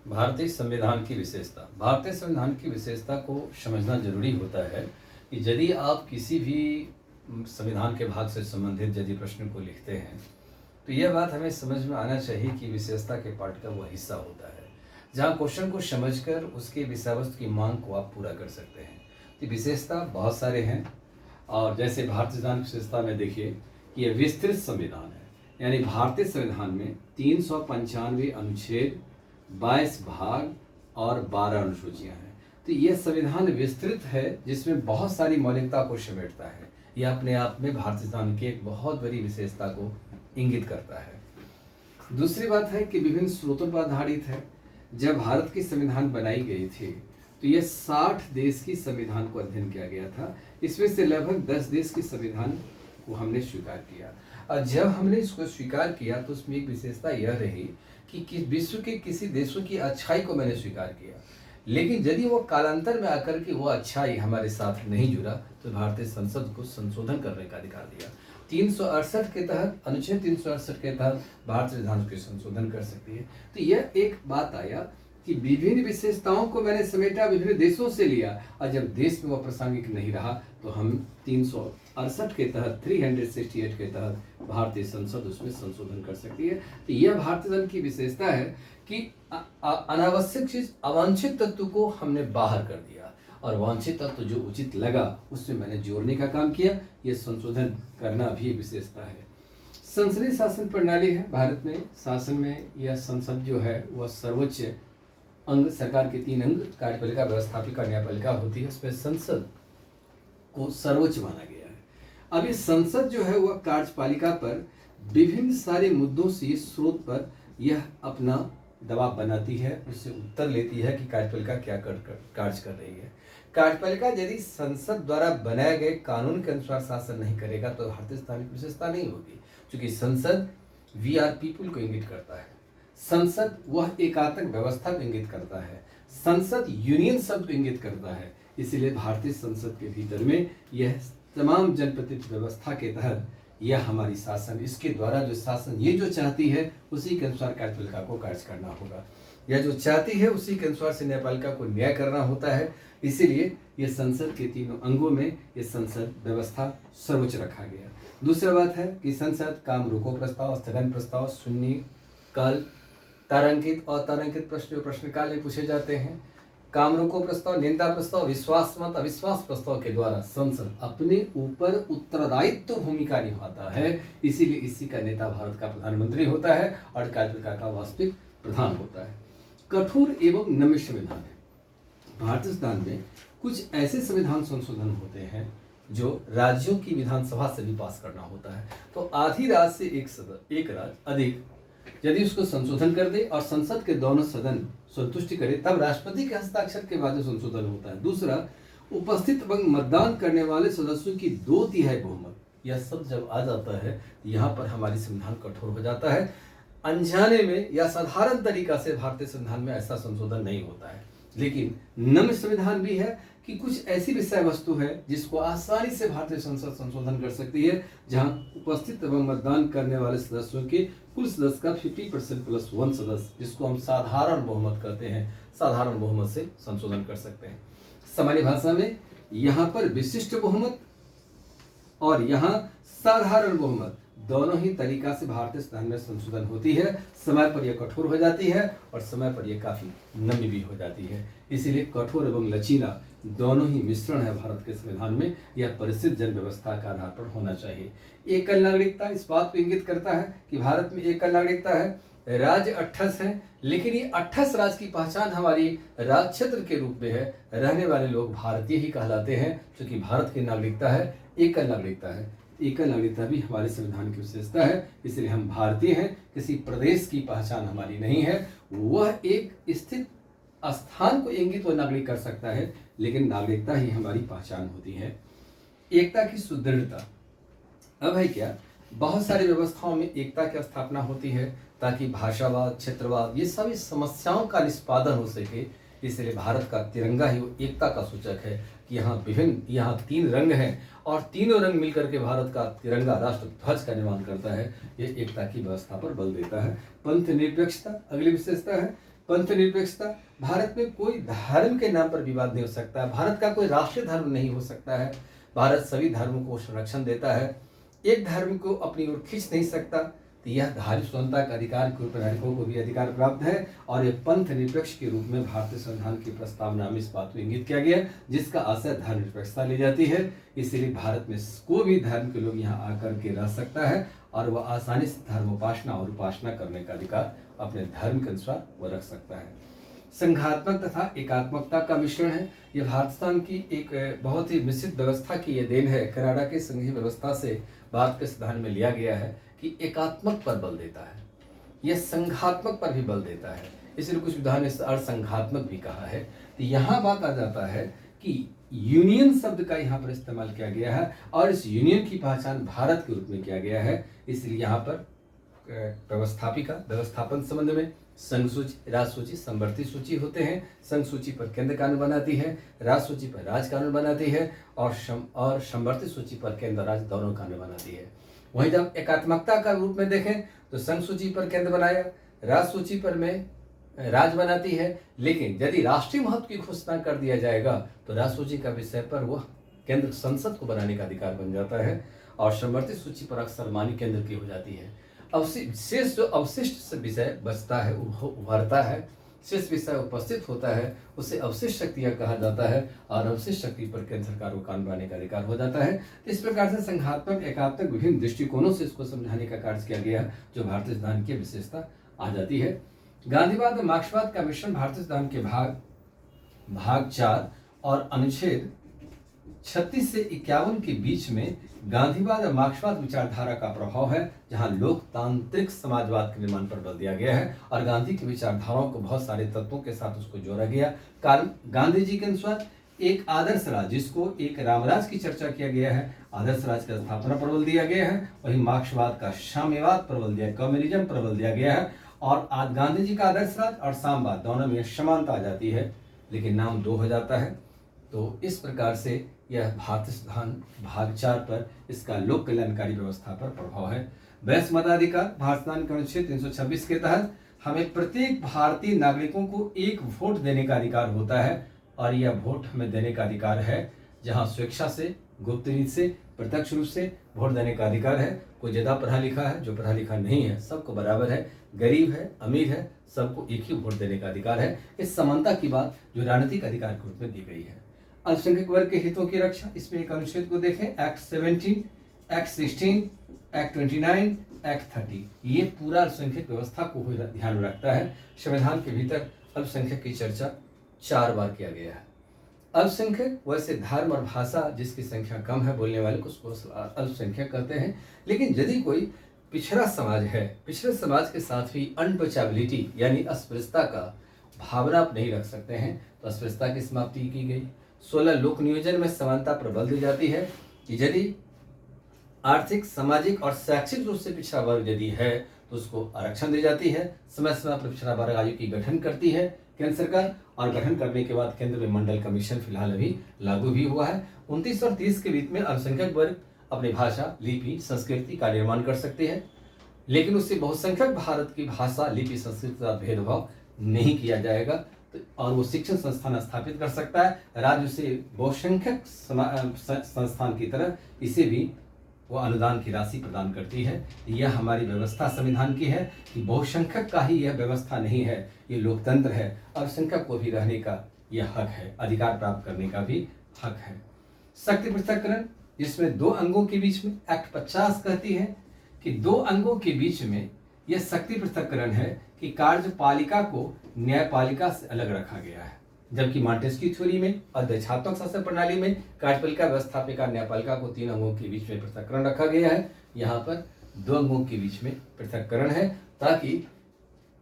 भारतीय संविधान की विशेषता। भारतीय संविधान की विशेषता को समझना जरूरी होता है कि यदि आप किसी भी संविधान के भाग से संबंधित यदि प्रश्न को लिखते हैं तो यह बात हमें समझ में आना चाहिए कि विशेषता के पाठ का वह हिस्सा होता है जहाँ क्वेश्चन को समझकर उसके विषय वस्तु की मांग को आप पूरा कर सकते हैं। तो विशेषता बहुत सारे हैं और जैसे भारतीय संविधान की विशेषता में देखिए कि यह विस्तृत संविधान है, यानी भारतीय संविधान में 395 अनुच्छेद, 22 भाग और 12 अनुसूचियां हैं। तो यह संविधान विस्तृत है जिसमें बहुत सारी मौलिकता को समेटता है। यह अपने आप में भारतीय संविधान की एक बहुत बड़ी विशेषता को इंगित करता है। दूसरी बात है कि विभिन्न स्रोतों पर आधारित है। जब भारत की संविधान बनाई गई थी तो यह 60 देश की संविधान को अध्ययन किया गया था। इसमें से लगभग 10 देश की संविधान को हमने स्वीकार किया और जब हमने इसको स्वीकार किया तो उसमें एक विशेषता यह रही कि विश्व के किसी देशों की अच्छाई को मैंने स्वीकार किया, लेकिन यदि वो कालांतर में आकर के वो अच्छाई हमारे साथ नहीं जुड़ा तो भारतीय संसद को संशोधन करने का अधिकार दिया। 368 के तहत, अनुच्छेद 368 के तहत भारतीय संविधान के संशोधन कर सकती है। तो यह एक बात आया कि विभिन्न विशेषताओं को मैंने समेटा, विभिन्न देशों से लिया और जब देश में वह प्रासंगिक नहीं रहा तो हम 368 के तहत, 368 के तहत भारतीय संसद उसमें संशोधन कर सकती है। तो यह भारतीय संविधान की विशेषता है कि अनावश्यक चीज, अवांछित तत्व को हमने बाहर कर दिया और वांछित तत्व जो उचित लगा उसमें मैंने जोड़ने का काम किया। यह संशोधन करना भी एक विशेषता है। संसदीय शासन प्रणाली है भारत में। शासन में यह संसद जो है वह सर्वोच्च अंग, सरकार के 3 अंग, कार्यपालिका, व्यवस्थापिका, न्यायपालिका होती है। उसमें संसद को सर्वोच्च माना गया है। अब ये संसद जो है वह कार्यपालिका पर विभिन्न सारे मुद्दों से स्रोत पर यह अपना दबाव बनाती है, उससे उत्तर लेती है कि कार्यपालिका क्या कार्य कर रही है। कार्यपालिका यदि संसद द्वारा बनाए गए कानून के अनुसार शासन नहीं करेगा तो भारतीय संविधान की विशेषता नहीं होगी, क्योंकि संसद वी आर पीपुल को इंगित करता है। संसद वह एकात्मक व्यवस्था को इंगित करता है। संसद यूनियन शब्द को इंगित करता है। इसीलिए भारतीय संसद के भीतर में यह तमाम जनप्रतिनिधि व्यवस्था के तहत यह हमारी शासन, इसके द्वारा जो शासन ये जो चाहती है उसी के अनुसार कार्यपालिका को कार्य करना होगा। यह जो चाहती है उसी के अनुसार से न्यायपालिका को न्याय करना होता है। इसीलिए यह संसद के 3 अंगों में यह संसद व्यवस्था सर्वोच्च रखा गया। दूसरा बात है कि संसद काम रोको प्रस्ताव, स्थगन प्रस्ताव, शून्य काल, तारांकित और तारांकित प्रश्न जो प्रश्नकाल में पूछे जाते हैं, काम रोको प्रस्ताव, निंदा प्रस्ताव, विश्वास मत अविश्वास प्रस्ताव के द्वारा संसद अपने ऊपर उत्तरदायित्व भूमिका निभाता है। इसीलिए इसी का नेता भारत का प्रधानमंत्री होता है और कार्यपालिका का वास्तविक प्रधान होता है। कठोर एवं नम्य संविधान है। भारतीय संविधान में कुछ ऐसे संविधान संशोधन होते हैं जो राज्यों की विधानसभा से भी पास करना होता है। तो आधी रात से एक राज्य अधिक यदि उसको संशोधन कर दे और संसद के दोनों सदन संतुष्टि करे तब राष्ट्रपति के हस्ताक्षर के बाद संशोधन होता है। दूसरा, उपस्थित एवं मतदान करने वाले सदस्यों की 2/3 बहुमत, यह सब जब आ जाता है यहाँ पर हमारी संविधान कठोर हो जाता है। अनजाने में या साधारण तरीका से भारतीय संविधान में ऐसा संशोधन नहीं होता है। लेकिन नम्य संविधान भी है कि कुछ ऐसी विषय वस्तु है जिसको आसानी से भारतीय संसद संशोधन कर सकती है, जहां उपस्थित एवं मतदान करने वाले सदस्यों के कुल सदस्य का 50% प्लस 1 सदस्य, जिसको हम साधारण बहुमत कहते हैं, साधारण बहुमत से संशोधन कर सकते हैं। सामान्य भाषा में यहाँ पर विशिष्ट बहुमत और यहाँ साधारण बहुमत दोनों ही तरीका से भारतीय संविधान में संशोधन होती है। समय पर यह कठोर हो जाती है और समय पर यह काफी नम्य भी हो जाती है। इसीलिए कठोर एवं लचीला दोनों ही मिश्रण है भारत के संविधान में। यह परिषद जन व्यवस्था का आधार पर होना चाहिए। एकल नागरिकता इस बात को इंगित करता है कि भारत में एकल नागरिकता है। राज्य 28 है, लेकिन ये 28 राज्य की पहचान हमारी राज्य क्षेत्र के रूप में है। रहने वाले लोग भारतीय ही कहलाते हैं, क्योंकि भारत की नागरिकता है, एकल नागरिकता है। एकल नागरिकता भी हमारे संविधान की विशेषता है। इसलिए हम भारतीय हैं, किसी प्रदेश की पहचान हमारी नहीं है। वह एक स्थित स्थान को इंगित वो नागरिक कर सकता है, लेकिन नागरिकता ही हमारी पहचान होती है। एकता की सुदृढ़ता, अब है क्या, बहुत सारी व्यवस्थाओं में एकता की स्थापना होती है ताकि भाषावाद, क्षेत्रवाद, ये सभी समस्याओं का निष्पादन हो सके। इसलिए भारत का तिरंगा ही वो एकता का सूचक है कि यहाँ 3 रंग हैं और तीनों रंग मिलकर के भारत का तिरंगा, राष्ट्र ध्वज का निर्माण करता है। ये एकता की व्यवस्था पर बल देता है। पंथ निरपेक्षता अगली विशेषता है। पंथ निरपेक्षता, भारत में कोई धर्म के नाम पर विवाद नहीं हो सकता, भारत का कोई राष्ट्रीय धर्म नहीं हो सकता है, भारत सभी धर्मों को संरक्षण देता है, एक धर्म को अपनी ओर खींच नहीं सकता। तो यह धार्मिक स्वतंत्रता का अधिकार के रूप में नागरिकों को भी अधिकार प्राप्त है और ये पंथ निरपेक्ष के रूप में भारतीय संविधान की प्रस्तावना में इस बात को इंगित किया गया जिसका आशय धर्मनिरपेक्षता ली जाती है। इसलिए भारत में कोई भी धर्म के लोग यहाँ आकर के रह सकता है और वह आसानी से धर्मोपासना और उपासना करने का अधिकार अपने धर्म के अनुसार वह रख सकता है। संघात्मक तथा एकात्मकता का मिश्रण है। यह भारतीय की एक बहुत ही मिश्रित व्यवस्था की यह देन है। कनाडा के संघीय व्यवस्था से भारत के संविधान में लिया गया है कि एकात्मक पर बल देता है, यह संघात्मक पर भी बल देता है, इसलिए कुछ विधान ने संघात्मक भी कहा है। तो यहाँ बात आ जाता है कि यूनियन शब्द का यहाँ पर इस्तेमाल किया गया है और इस यूनियन की पहचान भारत के रूप में किया गया है। इसलिए यहाँ पर व्यवस्थापिका व्यवस्थापन संबंध में संघ सूची, राज्य सूची, समवर्ती सूची होते हैं। संघ सूची पर केंद्र कानून बनाती है, राज्य सूची पर राज्य कानून बनाती है और समवर्ती सूची पर केंद्र राज्य दोनों कानून बनाती है। वहीं जब एकात्मकता का रूप में देखें तो संघ सूची पर केंद्र बनाया, राज्य सूची पर में राज्य बनाती है, लेकिन यदि राष्ट्रीय महत्व की घोषणा कर दिया जाएगा तो राज्य सूची का विषय पर वह केंद्र संसद को बनाने का अधिकार बन जाता है और समवर्ती सूची पर अक्सर मानी केंद्र की हो जाती है। शेष जो अवशिष्ट विषय बचता है, उभरता है, शेष विषय उपस्थित होता है, उसे अवशिष्ट शक्तियाँ कहा जाता है और अवशिष्ट शक्ति पर केंद्र सरकार को कानून बनाने का अधिकार हो जाता है। इस प्रकार से संघात्मक एकात्मक विभिन्न दृष्टिकोणों से इसको समझाने का कार्य किया गया है, जो भारतीय संविधान की विशेषता आ जाती है। गांधीवाद और मार्क्सवाद का मिश्रण भारतीय संविधान के भाग 4 और अनुच्छेद 36 से 51 के बीच में गांधीवाद और मार्क्सवाद विचारधारा का प्रभाव है, जहां लोकतांत्रिक समाजवाद के निर्माण पर बल दिया गया है और गांधी की विचारधाराओं को बहुत सारे तत्वों के साथ उसको जोड़ा गया। कारण गांधी जी के अनुसार एक आदर्श राज्य, जिसको एक रामराज की चर्चा किया गया है, आदर्श राज्य की स्थापना पर बल दिया गया है। वहीं मार्क्सवाद का साम्यवाद पर बल दिया, कम्युनिज्म पर बल दिया गया है और आज गांधी जी का आदर्श राज्य और साम्यवाद दोनों में समानता आ जाती है, लेकिन नाम दो हो जाता है। तो इस प्रकार से यह भारतीय संविधान भाग 4 पर इसका लोक कल्याणकारी व्यवस्था पर प्रभाव है। वैश्य मताधिकार भारतीय संविधान के अनुच्छेद 326 के तहत हमें प्रत्येक भारतीय नागरिकों को एक वोट देने का अधिकार होता है और यह वोट हमें देने का अधिकार है जहां स्वेच्छा से, गुप्त रीत से, प्रत्यक्ष रूप से वोट देने का अधिकार है। कोई ज्यादा पढ़ा लिखा है, जो पढ़ा लिखा नहीं है, सबको बराबर है, गरीब है, अमीर है, सबको एक ही वोट देने का अधिकार है। इस समानता की बात जो राजनीतिक अधिकार के रूप में दी गई है। अल्पसंख्यक वर्ग के हितों की रक्षा, इसमें एक अनुच्छेद को देखें, एक्ट 17, एक्ट 16, एक्ट 29, एक्ट 30, ये पूरा अल्पसंख्यक व्यवस्था को ध्यान में रखता है। संविधान के भीतर अल्पसंख्यक की चर्चा 4 बार किया गया है। अल्पसंख्यक वैसे धर्म और भाषा जिसकी संख्या कम है बोलने वाले को उसको अल्पसंख्यक कहते हैं, लेकिन यदि कोई पिछड़ा समाज है, पिछड़े समाज के साथ भी अनटचेबिलिटी यानी अस्पृश्यता का भावना आप नहीं रख सकते हैं, तो अस्पृश्यता की समाप्ति की गई। 16 लोक नियोजन में समानता पर बल दी जाती है कि यदि आर्थिक, सामाजिक और शैक्षिक रूप से पिछड़ा वर्ग यदि है तो उसको आरक्षण दी जाती है। समय समय पर पिछड़ा वर्ग आयोग की गठन करती है केंद्र सरकार और गठन करने के बाद केंद्र में मंडल कमीशन फिलहाल अभी लागू भी हुआ है। 29 और 30 के बीच में अल्पसंख्यक वर्ग अपनी भाषा, लिपि, संस्कृति का निर्माण कर सकते हैं, लेकिन उससे बहुसंख्यक भारत की भाषा, लिपि, संस्कृति का भेदभाव नहीं किया जाएगा और वो शिक्षण संस्थान स्थापित कर सकता है। राज्य उसे बहुसंख्यक संस्थान की तरह इसे भी वो अनुदान की राशि प्रदान करती है। यह हमारी व्यवस्था संविधान की है कि बहुसंख्यक का ही यह व्यवस्था नहीं है, ये लोकतंत्र है। अल्पसंख्यक को भी रहने का यह हक है, अधिकार प्राप्त करने का भी हक है। शक्ति पृथक्करण, जिसमें 2 अंगों के बीच में एक्ट 50 कहती है कि 2 अंगों के बीच में यह शक्ति पृथक्करण है कि कार्यपालिका को न्यायपालिका से अलग रखा गया है, जबकि मॉन्टेस्क्यू थ्योरी में और देशात्मक शासन प्रणाली में कार्यपालिका, व्यवस्थापिका, न्यायपालिका को 3 अंगों के बीच में पृथक्करण रखा गया है। यहाँ पर 2 अंगों के बीच में पृथक्करण है ताकि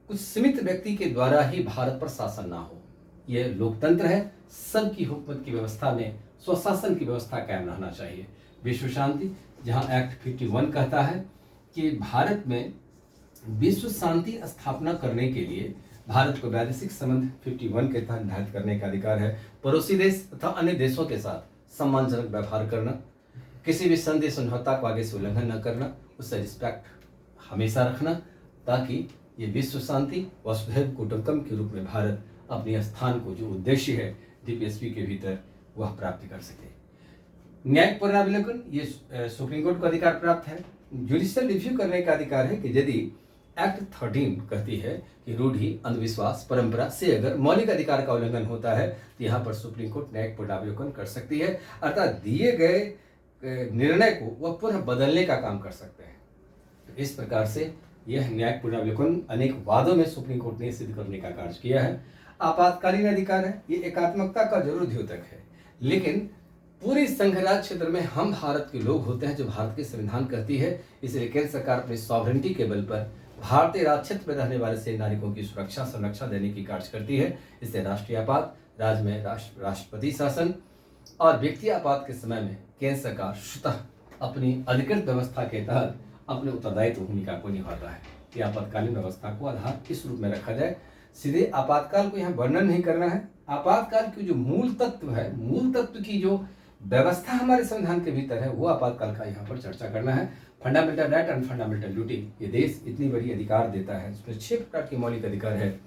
कुछ सीमित व्यक्ति के द्वारा ही भारत पर शासन ना हो। यह लोकतंत्र है, सबकी हुकूमत की व्यवस्था में स्वशासन की व्यवस्था कायम रहना चाहिए। विश्व शांति, जहाँ एक्ट 51 कहता है कि भारत में विश्व शांति स्थापना करने के लिए भारत को वैदेशिक संबंध 51 के तहत निर्धारित करने का अधिकार है। पड़ोसी देश तथा अन्य देशों के साथ सम्मानजनक व्यवहार करना, किसी भी संधि समझौता को आगे से उल्लंघन न करना, उससे रिस्पेक्ट हमेशा रखना, ताकि ये विश्व शांति वसुधैव कुटुंबकम के रूप में भारत अपने स्थान को, जो उद्देश्य है डीपीएसपी के भीतर, वह प्राप्त कर सके। न्यायिक पुनरावलोकन, ये सुप्रीम कोर्ट को अधिकार प्राप्त है। जुडिशियल रिव्यू करने का अधिकार है कि यदि एक्ट 13 कहती है कि रूढ़ि, अंधविश्वास, परंपरा से अगर मौलिक अधिकार का उल्लंघन होता है तो यहाँ पर सुप्रीम कोर्ट न्यायिक पुनरावलोकन कर सकती है, अर्थात दिए गए निर्णय को वह पुनः बदलने का काम कर सकते हैं। तो इस प्रकार से यह न्यायिक पुनरावलोकन अनेक वादों में सुप्रीम कोर्ट ने सिद्ध करने का कार्य किया है। आपातकालीन अधिकार है, ये एकात्मकता का जरूर द्योतक है, लेकिन पूरी संघ राज्य क्षेत्र में हम भारत के लोग होते हैं जो भारत के संविधान कहती है, इसलिए केंद्र सरकार अपनी सॉवरेंटी के बल पर भारतीय राज्य क्षेत्र में रहने वाले से नागरिकों की सुरक्षा संरक्षण देने की कार्य करती है। इससे राष्ट्रीय आपात, राज्य में राष्ट्रपति शासन और व्यक्ति आपात के समय में केंद्र सरकार स्वतः अपनी अधिकृत व्यवस्था के तहत अपने उत्तरदायित्व भूमिका को निभा रहा है कि आपातकालीन व्यवस्था को आधार किस रूप में रखा जाए। सीधे आपातकाल को यहाँ वर्णन नहीं करना है। आपातकाल की जो मूल तत्व है, मूल तत्व की जो व्यवस्था हमारे संविधान के भीतर है, वो आपातकाल का यहाँ पर चर्चा करना है। Fundamental right and fundamental duty, ये देश इतनी बड़ी अधिकार देता है, इसमें 6 प्रकार के मौलिक अधिकार है।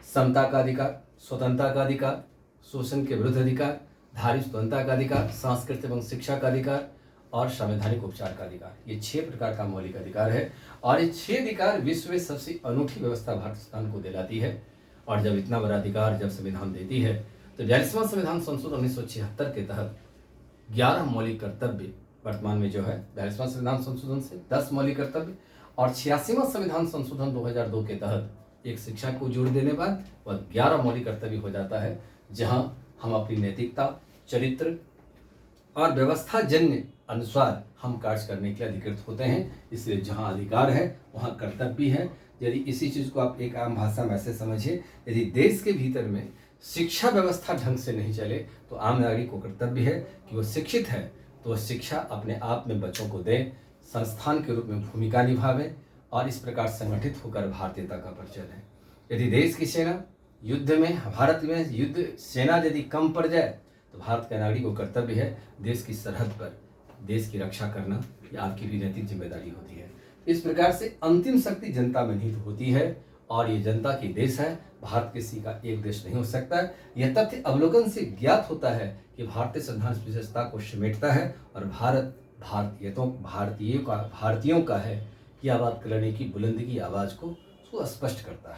समता का अधिकार, स्वतंत्रता का अधिकार, शोषण के विरुद्ध अधिकार, धार्मिक स्वतंत्रता का अधिकार, सांस्कृतिक एवं शिक्षा का अधिकार और संवैधानिक उपचार का अधिकार। ये 6 प्रकार का मौलिक अधिकार है और ये 6 अधिकार विश्व में सबसे अनूठी व्यवस्था भारत को दिलाती है। और जब इतना बड़ा अधिकार जब संविधान देती है तो 42वां संविधान संशोधन 1976 के तहत 11 मौलिक कर्तव्य, वर्तमान में जो है 42वां संविधान संशोधन से 10 मौलिक कर्तव्य और 86वां संविधान संशोधन 2002 के तहत एक शिक्षा को जोड़ देने बाद वह 11 मौलिक कर्तव्य हो जाता है, जहां हम अपनी नैतिकता, चरित्र और व्यवस्था जन्य अनुसार हम कार्य करने के लिए अधिकृत होते हैं। इसलिए जहां अधिकार है वहां कर्तव्य भी है। यदि इसी चीज़ को आप एक आम भाषा में ऐसे समझिए, यदि देश के भीतर में शिक्षा व्यवस्था ढंग से नहीं चले तो आम नागरिक को कर्तव्य है कि वो शिक्षित है तो वह शिक्षा अपने आप में बच्चों को दें, संस्थान के रूप में भूमिका निभावें और इस प्रकार संगठित होकर भारतीयता का परिचय दें। यदि देश की सेना युद्ध में, भारत में युद्ध सेना यदि कम पड़ जाए तो भारत के नागरिक को कर्तव्य है देश की सरहद पर देश की रक्षा करना, ये आपकी भी नैतिक जिम्मेदारी होती है। इस प्रकार से अंतिम शक्ति जनता में निहित होती है और ये जनता की देश है। भारत किसी का एक देश नहीं हो सकता। यह तथ्य अवलोकन से ज्ञात होता है कि भारतीय संविधान विशेषता को समेटता है और भारत भारतीयों का है कि आवाज करने की बुलंदी की आवाज को स्पष्ट करता है।